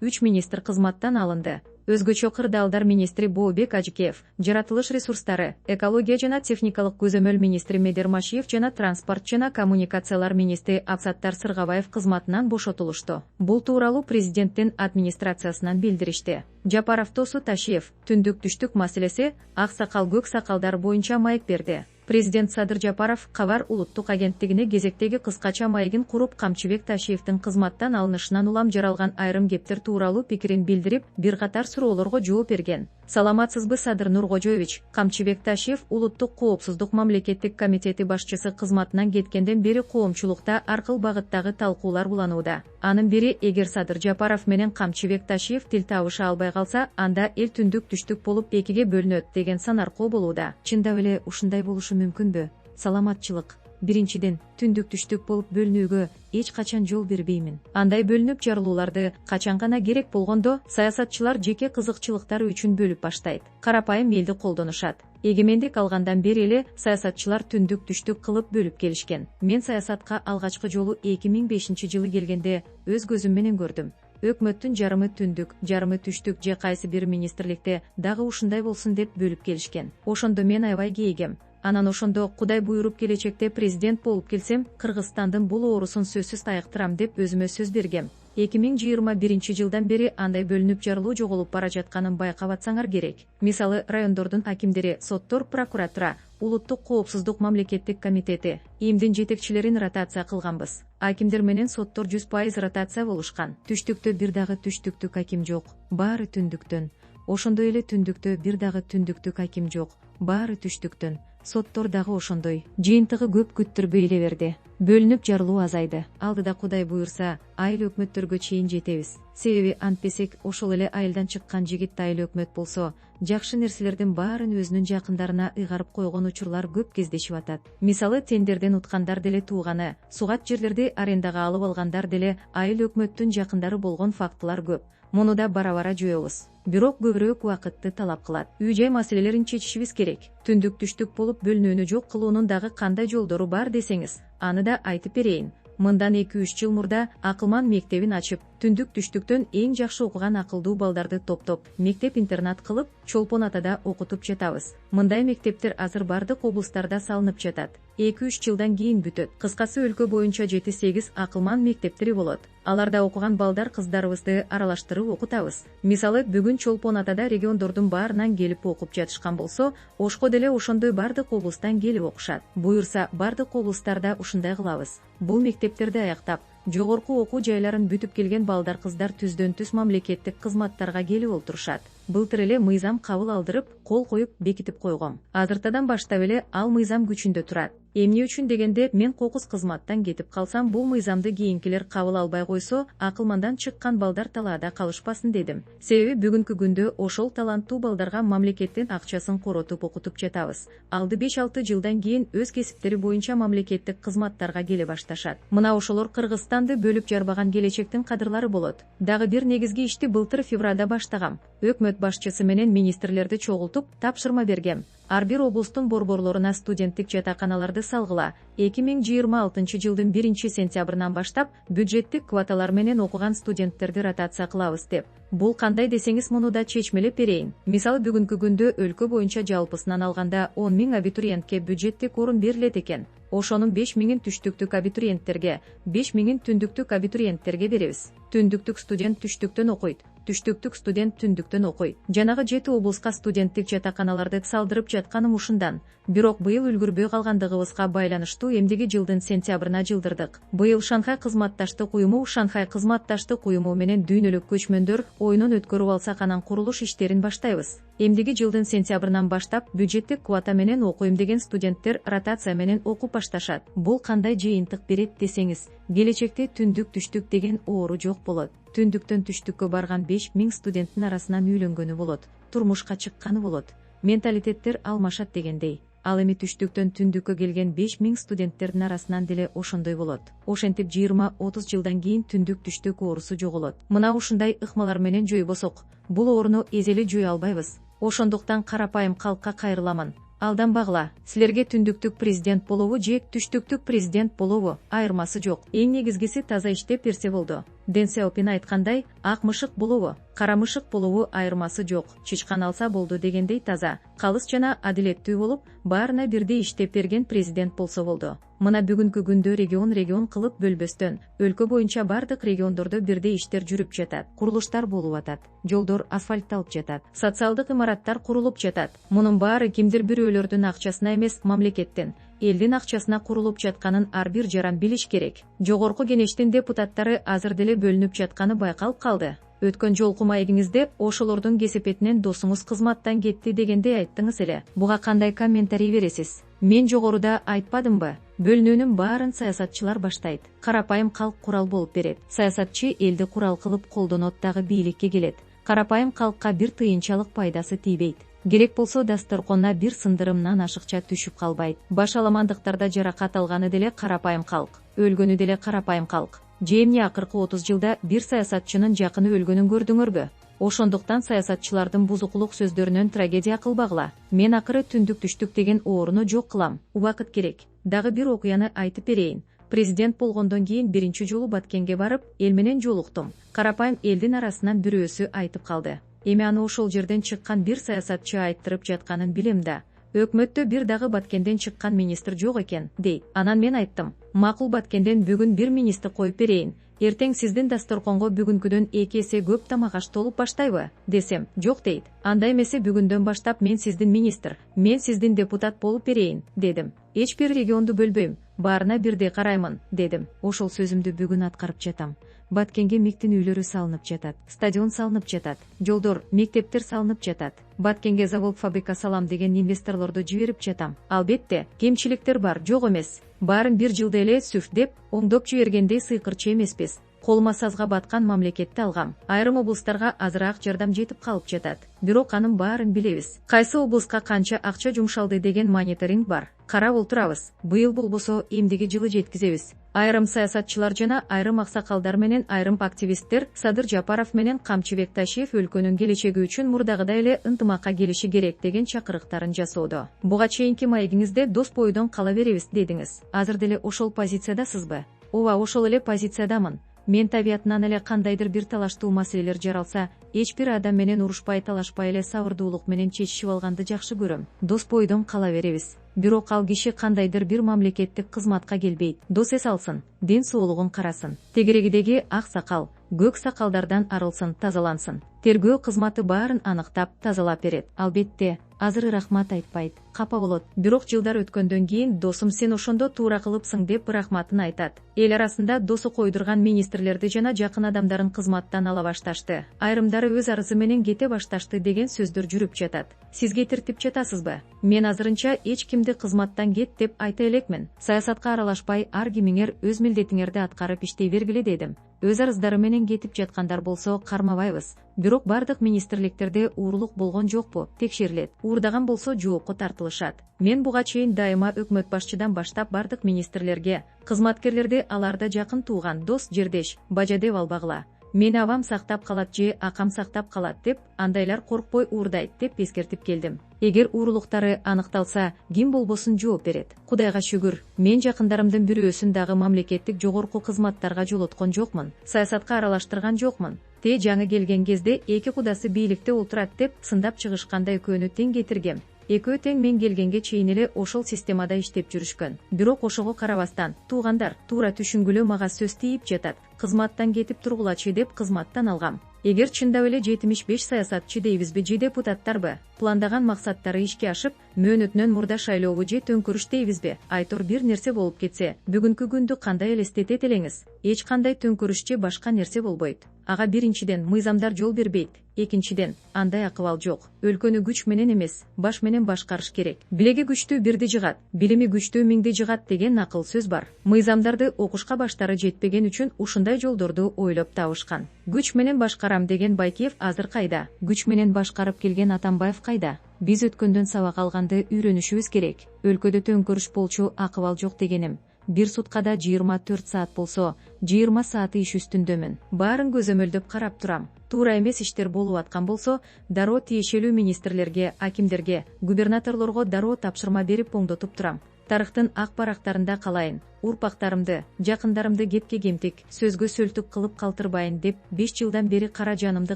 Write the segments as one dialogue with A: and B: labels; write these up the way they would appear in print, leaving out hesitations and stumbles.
A: 3 министр кызматтан алынды. Өзгөчө кырдаалдар министри Бообек Ажикеев, жаратылыш ресурстары, экология жана техникалык көзөмөл министри Медер Машиев жана транспорт жана коммуникациялар министри Абсаттар Сыргабаев кызматынан бошотулушту. Бул тууралуу президенттин администрациясынан билдиришти. Жапаров Тосу Ташиев түндүк түштүк маселеси ак сакал көк сакалдар боюнча маек берди. Президент Садыр Жапаров Кабар улуттук агенттигине кезектеги кыскача маегин куруп Камчыбек Ташиевдин кызматтан алынышынан улам жаралган айрым кептер тууралуу пикирин билдирип, бир катар суроолорго жооп берген. Саламатсызбы, Садыр Нуркожоевич? Камчыбек Ташиев улуттук коопсуздук мамлекеттик комитети башчысы кызматынан кеткенден бери коомчулукта аркыл багыттагы талкуулар уланууда. Анын бири, эгер Садыр Жапаров менен Камчыбек Ташиев тил табыша албай калса, анда эл түндүк түштүк болуп экиге бөлүнөт деген санаркоо болууда. Чындап эле ушундай болушу мүмкүнбү? Саламатчылык. Биринчиден, түндүк түштүк болуп бөлүнүүгө эч качан жол бербеймин. Андай бөлүнүп жарылууларды качан гана керек болгондо саясатчылар жеке кызыкчылыктары үчүн бөлүп баштайт. Карапайым элди колдонушат. Эгемендик алгандан бери эле саясатчылар түндүк түштүк кылып бөлүп келишкен. Мен саясатка алгачкы жолу 2005-жылы келгенде өз көзүм менен көрдүм. Өкмөттүн жарымы түндүк, жарымы түштүк же кайсы бир министрликте дагы ушундай болсун деп бөлүп келишкен. Ошондо мен аябай кейигем. Анан ошондо Кудай буйруп келечекте президент болуп келсем, Кыргызстандын бул оорусун сөзсүз таяктырам деп өзүмө сөз бергем. 2021-жылдан бери андай бөлүнүп жарылуу жоголуп бара жатканын байкап атсаңар керек. Мисалы, райондордун акимдери, соттор, прокуратура, улуттук коопсуздук мамлекеттик комитети, ИИМдин жетекчилерин ротация кылганбыз. Акимдер менен соттор 100% ротация болушкан. Түштүктө бир дагы түштүктүк аким жок, баары түндүктөн. Ошондой эле түндүктө бир дагы түндүктүк аким жок, баары түштүктөн. Соттор дагы ошондой. Жыйынтыгы көп күттүрбөй эле берди. Бөлүнүп жарылуу азайды. Алдыда Кудай буйрса, айыл өкмөттөргө чейин жетебиз. Себеби антпесек, ошол эле айылдан чыккан жигит айыл өкмөт болсо, жакшы нерселердин баарын өзүнүн жакындарына ыйгарып койгон учурлар көп кездешип атат. Мисалы, тендерден уткандар деле тууганы, сугат жерлерди арендага алып алгандар деле айыл өкмөттүн жакындары болгон фактылар көп. Муну да бара-бара жоебуз. Бирок көбүрөөк убакытты талап кылат. Үй-жай маселелерин чечишибиз керек. Түндүк түштүк болуп бөлүнүүнү жок кылуунун дагы кандай жолдору бар десеңиз, аны да айтып берейин. Мындан 2-3 жыл мурда Акылман мектебин ачып, түндүк түштүктөн эң жакшы окуган акылдуу балдарды топтоп, мектеп-интернат кылып, Чолпон атада окутуп жатабыз. Мындай мектептер азыр бардык облустарда салынып жатат. 2-3 жылдан кийин бүтөт. Кыскасы, өлкө боюнча 7-8 Акылман мектептери болот. Аларда окуган балдар кыздарыбызды аралаштырып окутабыз. Мисалы, бүгүн Чолпон атада региондордун баарынан келип окуп жатышкан болсо, Ошко деле ошондой бардык облустан келип окушат. Буюрса, бардык облустарда ушундай кылабыз. Бул мектептерди аяктап, жогорку окуу жайларын бүтүп келген балдар кыздар түздөн-түз мамлекеттик кызматтарга келип олтурушат. Былтыр эле мыйзам кабыл алдырып, кол коюп бекитип койгом. Азыртадан баштап эле ал мыйзам күчүндө турат. Эмне үчүн дегенде, мен кокус кызматтан кетип калсам, бул мыйзамды кийинкилер кабыл албай койсо, Акылмандан чыккан балдар талаада калышпасын дедим. Себеби бүгүнкү күндө ошол таланттуу балдарга мамлекеттин акчасын коротуп окутуп жатабыз. Алды 5-6 жылдан кийин өз кесиптери боюнча мамлекеттик кызматтарга келе башташат. Мына ошолор Кыргызстанды бөлүп жарбаган келечектин кадырлары болот. Дагы бир негизги ишти былтыр февралда баштагам. Өкмөт башчысы менен министрлерди чогултуп, тапшырма бергем. Ар бир облустун борборлоруна студенттик жатаканаларды салгыла. 2026-жылдын 1-сентябрынан баштап бюджеттик квоталар менен окуган студенттерди ротация кылабыз деп. Бул кандай десеңиз, муну да чечмелеп берейин. Мисалы, бүгүнкү күндө өлкө боюнча жалпысынан алганда 10 000 абитуриентке бюджеттик орун берилет экен. Ошонун 5 000-ин түштүктүк абитуриенттерге, 5 000-ин түндүктүк абитуриенттерге беребиз. Түндүктүк студент түштүктөн окуйт, түштүктүк студент түндүктөн окуйт. Жанагы 7 облуска студенттик жатаканаларды салдырып жатканым ушундан. Бирок быйыл үлгүрбөй калгандыгыбызга байланыштуу эмдиги жылдын сентябрына жылдырдык. Быйыл Шанхай кызматташтык уюму менен дүйнөлүк көчмөндөр оюнун өткөрүп алсак, анан курулуш иштерин баштайбыз. Эмдиги жылдын сентябрынан баштап бюджеттик квота менен окуйм деген студенттер ротация менен окуп башташат. Бул кандай жыйынтык берет десеңиз, келечекте түндүк түштүк деген оору жок болот. Түндүктөн түштүккө барган 5 000 студенттин арасынан үйлөнгөнү болот, турмушка чыкканы болот. Менталитеттер алмашат дегендей. Ал эми түштүктөн түндүккө келген 5 000 студенттердин арасынан деле ошондой болот. Ошентип 20-30 жылдан кийин түндүк түштүк оорусу жоголот. Мына ушундай ыкмалар менен жойбосок, бул ооруну эзели жой албайбыз. Ошондуктан карапайым калкка кайрыламын. Алданбагыла, силерге түндүктүк президент болобу же түштүктүк президент болобу айырмасы жок. Эң негизгиси таза иштеп берсе болду. Дэн Сяопин айткандай, ак мышык болобу, кара мышык болобу айырмасы жок, чычкан алса болду дегендей таза, калыс жана адилеттүү болуп, баарына бирдей иштеп берген президент болсо болду. Мына бүгүнкү күндө регион кылып бөлбөстөн, өлкө боюнча бардык региондордо бирдей иштер жүрүп жатат, курулуштар болуп атат, жолдор асфальтталып жатат, социалдык имараттар курулуп жатат. Мунун баары кимдир бирөөлөрдүн акчасына эмес, мамлекеттин, элдин акчасына курулуп жатканын ар бир жаран билиш керек. Жогорку кеңештин депутаттары азыр деле бөлүнүп жатканы байкалып калды. Өткөн жолку маегиңизде ошолордун кесепетинен досуңуз кызматтан кетти дегендей айттыңыз эле. Буга кандай комментарий бересиз? Мен жогоруда айтпадымбы? Бөлүнүүнүн баарын саясатчылар баштайт. Карапайым калк курал болуп берет. Саясатчы элди курал кылып колдонот дагы бийликке келет. Карапайым калкка бир тыйынчалык пайдасы тийбейт. Керек болсо дасторконуна бир сындырымнан ашыкча түшүп калбайт. Баш аламандыктарда жаракат алганы деле карапайым калк, өлгөнү деле карапайым калк. Же эмне акыркы 30 жылда бир саясатчынын жакыны өлгөнүн көрдүңөрбү? Ошондуктан саясатчылардын бузукулук сөздөрүнөн трагедия кылбагыла. Мен акыры түндүк түштүк деген ооруну жок кылам. Убакыт керек. Дагы бир окуяны айтып берейин. Президент болгондон кийин биринчи жолу Баткенге барып, эл менен жолуктум. Карапайым элдин арасынан бирөөсү айтып калды. Эми аны ошол жерден чыккан бир саясатчы айттырып жатканын билем да. Өкмөттө бир дагы Баткенден чыккан министр жок экен, дейт. Анан мен айттым, макул Баткенден бүгүн бир министр коюп берейин. Эртең сиздин дасторконго бүгүнкүдөн 2 эсе көп тамак аш толуп баштайбы? Десем, жок дейт. Анда эмесе бүгүндөн баштап мен сиздин министр, мен сиздин депутат болуп берейин, дедим. Эч бир регионду бөлбөйм, баарына бирдей караймын, дедим. Ошол сөзүмдү бүгүн аткарып жатам. Баткенге миктин үйлөрү салынып жатат, стадион салынып жатат, жолдор, мектептер салынып жатат. Баткенге завод, фабрика салам деген инвесторлорду жиберип жатам. Албетте, кемчиликтер бар, жок эмес. Баарын бир жылда эле сүф деп, оңдоп жибергендей сыйкырчы эмеспиз. Колума сазга баткан мамлекетти алгам. Айрым облустарга азыраак жардам жетип калып жатат. Бирок анын баарын билебиз. Кайсы облуска канча акча жумшалды деген мониторинг бар. Карап отурабыз. Быйыл болбосо эмдиги жылы жеткизебиз. Айрым саясатчылар жана айрым аксакалдар менен айрым активисттер Садыр Жапаров менен Камчыбек Ташиев өлкөнүн келечеги үчүн мурдагыдай эле ынтымакка келиши керек деген чакырыктарын жасоодо. Буга чейинки маегиңизде дос бойдон кала беребиз дедиңиз. Азыр деле ошол позициядасызбы? Ооба, ошол эле позициядамын. Мен табиятынан эле кандайдыр бир талаштуу маселелер жаралса, эч бир адам менен урушпай, талашпай эле сабырдуулук менен чечишип алганды жакшы көрөм. Дос бойдон кала беребиз. Бирок ал киши кандайдыр бир мамлекеттик кызматка келбейт. Дос эс алсын, ден соолугун карасын. Тегерегидеги ак сакал, көк сакалдардан арылсын, тазалансын. Тергөө кызматы баарын аныктап, тазалап берет. Албетте, азыр рахмат айтпайт, капа болот. Бирок жылдар өткөндөн кийин досум сен ошондо туура кылыпсың деп рахматын айтат. Эл арасында досу койдурган министрлерди жана жакын адамдарын кызматтан ала башташты. Айрымдары өз арызы менен кете башташты деген сөздөр жүрүп жатат. Сиз кетиртип жатасызбы? Мен азырынча эч кимди кызматтан кет деп айта элекмин. Саясатка аралашпай, ар кимиңер өз милдетиңерди аткарып иштей бергиле дедим. Өз арыздары менен кетип жаткандар болсо кармабайбыз. Бирок бардык министрликтерде уурулук болгон жокпу? Текшерилет. Уурдаган болсо жоопко тартылышат. Мен буга чейин дайыма өкмөт башчыдан баштап бардык министрлерге, кызматкерлерди аларда жакын тууган, дос, жердеш, бажа деп албагыла. Мени авам сактап калат же акам сактап калат деп, андайлар коркпой уурдайт деп эскертип келдим. Эгер уурулуктары аныкталса, ким болбосун жооп берет. Кудайга шүгүр, мен жакындарымдын бирөөсүн дагы мамлекеттик жогорку кызматтарга жолоткон жокмун, саясатка аралаштырган жокмун. Те жаңы келген кезде эки кудасы бийликте отурат деп сындап чыгышканда экөөнү тең кетиргем. Экөө тең мен келгенге чейин эле ошол системада иштеп жүрүшкөн. Бирок ошого карабастан, туугандар, туура түшүнгүлө мага сөз тийип жатат. Кызматтан кетип тургулачы деп кызматтан алгам. Эгер чындап эле 75 саясатчы дейбизби же депутаттарбы, пландаган максаттары ишке ашып, мөөнөтүнөн мурда шайлообу же төңкүрүш дейбизби, айтор бир нерсе болуп кетсе, бүгүнкү күндү кандай элестетет элеңиз? Эч кандай төңкүрүш же башка нерсе болбойт. Ага биринчиден мыйзамдар жол бербейт. Экинчиден, андай акыбал жок. Өлкөнү күч менен эмес, баш менен башкарыш керек. Билеги күчтүү бирди жыгат, билими күчтүү миңди жыгат деген акыл сөз бар. Мыйзамдарды окушка баштары жетпеген үчүн ушундай жолдорду ойлоп табышкан. Күч менен башкарам деген Байкиев азыр кайда? Күч менен башкарып келген Атамбаев кайда? Биз өткөндөн сабак алганды үйрөнүшүбүз керек. Өлкөдө төңкүрүш болчу, акыбал жок дегеним. Бир суткада 24 саат болсо, 20 сааты иш үстүндөмүн. Баарын көзөмөлдөп карап турам. Туура эмес иштер болуп аткан болсо, дароо тиешелүү министрлерге, акимдерге, губернаторлорго дароо тапшырма берип оңдотуп турам. тарыхтын ак барактарында калайын, урпактарымды, жакындарымды кепке кемтик, сөзгө сөлтүк кылып калтырбайын деп 5 жылдан бери кара жанымды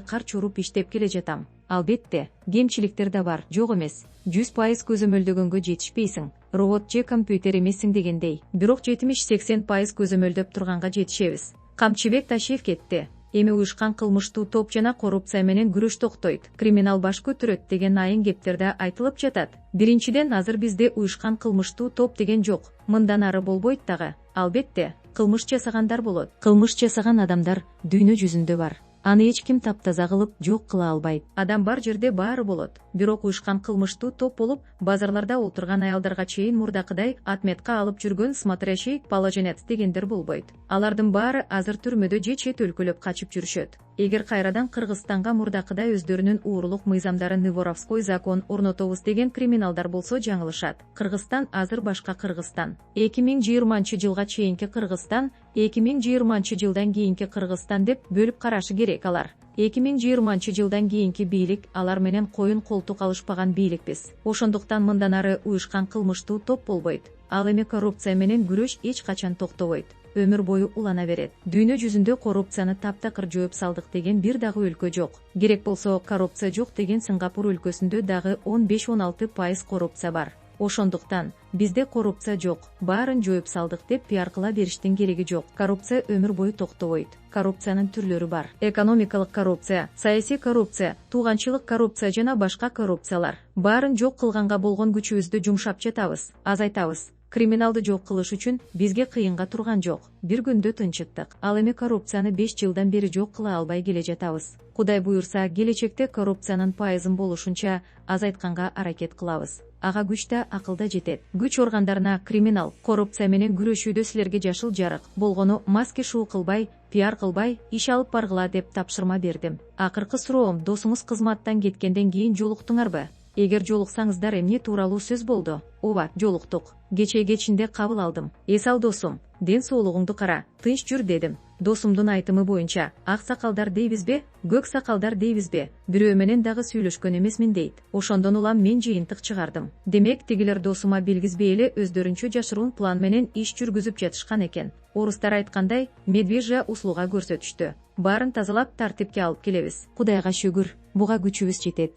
A: карч уруп иштеп келе жатам. Албетте, кемчиликтер да бар, жок эмес. 100% көзөмөлдөгөнгө жетишпейсиң. Робот же компьютер эмессиң дегендей. Бирок 70-80% көзөмөлдөп турганга жетишебиз. Камчыбек Ташиев кетти. Эми уюшкан кылмыштуу топ жана коррупция менен күрөш токтойт, криминал баш көтөрөт деген айын кептерде айтылып жатат. Биринчиден, азыр бизде уюшкан кылмыштуу топ деген жок. Мындан ары болбойт дагы. Албетте, кылмыш жасагандар болот. Кылмыш жасаган адамдар дүйнө жүзүндө бар. Аны эч ким таптаза кылып жок кыла албайт. Адам бар жерде баары болот. Бирок уюшкан кылмыштуу топ болуп, базарларда отурган аялдарга чейин мурдакыдай отметка алып жүргөн смотрящий положенец дегендер болбойт. Алардын баары азыр түрмөдө же чет өлкөлөп качып жүрүшөт. Эгер кайрадан Кыргызстанга мурдакыдай өздөрүнүн уурулук мыйзамдарын воровской закон орнотобуз деген криминалдар болсо жаңылышат. Кыргызстан азыр башка Кыргызстан. 2020-жылга чейинки Кыргызстан, 2020-жылдан кийинки Кыргызстан деп бөлүп карашы керек алар. 2020-жылдан кийинки бийлик алар менен коюн колтук алышпаган бийликпиз. Ошондуктан мындан ары уюшкан кылмыштуу топ болбойт. Ал эми коррупция менен күрөш эч качан токтобойт. Өмүр бою улана берет. Дүйнө жүзүндө коррупцияны таптакыр жооп салдык деген бир дагы өлкө жок. Керек болсо коррупция жок деген Сингапур өлкөсүндө дагы 15-16% коррупция бар. Ошондуктан бизде коррупция жок, баарын жооп салдык деп пиар кыла бериштин кереги жок. Коррупция өмүр бою токтобойт. Коррупциянын түрлөрү бар. Экономикалык коррупция, саясий коррупция, тууганчылык коррупция жана башка коррупциялар. Баарын жок кылганга болгон күчүбүздү жумшап жатабыз, азайтабыз. Криминалды жок кылыш үчүн бизге кыйынга турган жок. Бир күндө тынчыттык. Ал эми коррупцияны 5 жылдан бери жок кыла албай келе жатабыз. Кудай буюрса, келечекте коррупциянын пайызын болушунча азайтканга аракет кылабыз. Ага күч да акыл да жетет. Күч органдарына криминал, коррупция менен күрөшүүдө силерге жашыл жарык болгону маски шуу кылбай, пиар кылбай, иш алып баргыла деп тапшырма бердим. Акыркы суроом, досуңуз кызматтан кеткенден кийин жолуктуңарбы? Эгер жолуксаңыздар эмне тууралуу сөз болду? Ооба, жолуктук. Кечинде кабыл алдым. Эс ал досум, ден соолугуңду кара, тынч жүр дедим. Досумдун айтымы боюнча, ак сакалдар дейбизби, көк сакалдар дейбизби, бирөө менен дагы сүйлөшкөн эмесмин дейт. Ошондон улам мен жыйынтык чыгардым. Демек, тигилер досума билгизбей эле өздөрүнчө жашыруун план менен иш жүргүзүп жатышкан экен. Орустар айткандай, медвежья услуга көрсөтүштү. Баарын тазалап тартипке алып келебиз. Кудайга шүгүр, буга күчүбүз жетет.